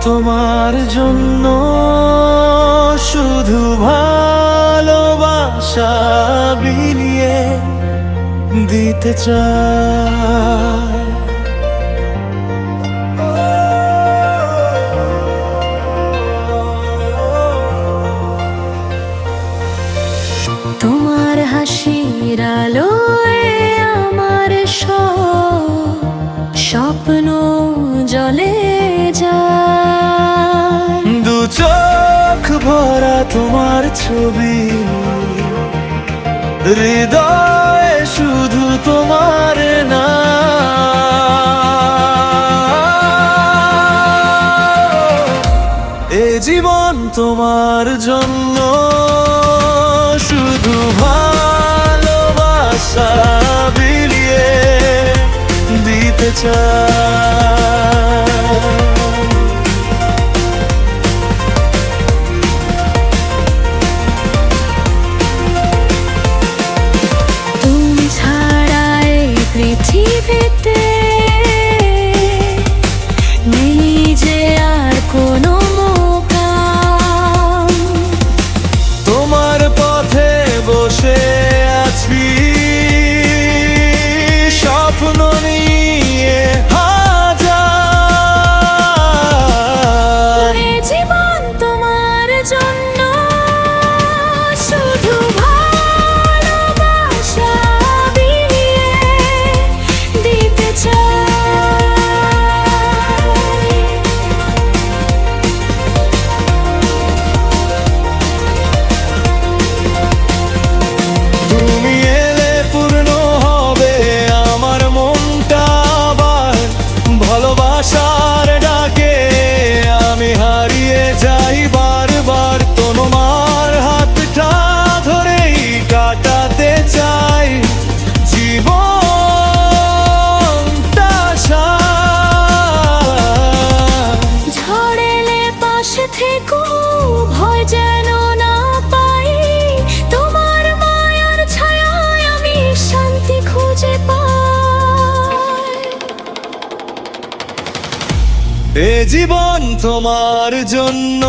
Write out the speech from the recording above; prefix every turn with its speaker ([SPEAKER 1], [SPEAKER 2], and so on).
[SPEAKER 1] তোমার জন্য শুধু ভালোবাসা বিলিয়ে দিতে চাই।
[SPEAKER 2] তোমার হাসির আলোয় আমার স্বপ্ন জ্বলে যায়।
[SPEAKER 1] দু চোখ ভরা তোমার ছবি, হৃদয়ে শুধু তোমার নাম। এ জীবন তোমার জন্য শুধু ভালোবাসা বিলিয়ে দিতে চাই।
[SPEAKER 2] তুমি ছাড়া এই পৃথিবীতে নেই যে আর কোনো মোকাম।
[SPEAKER 1] তোমার পথে বসে আছি স্বপ্ন নিয়ে হাজার।
[SPEAKER 2] এ জীবন তোমার জন্য শুধু ভালোবাসা বিলিয়ে দিতে চাই।
[SPEAKER 1] তুমি এলে পূর্ণ হবে আমার মনটা আবার, ভালোবাসার ডাকে আমি হারিয়ে যাই বারবার। তোমার হাতটা ধরেই কাটাতে চাই জীবনটা সারা।
[SPEAKER 2] ঝড় এলে পাশে থেকো, ভয় যেন না পাই। তোমার মায়ার ছায়ায় আমি শান্তি খুঁজে পাই।
[SPEAKER 1] এ জীবন তোমার জন্য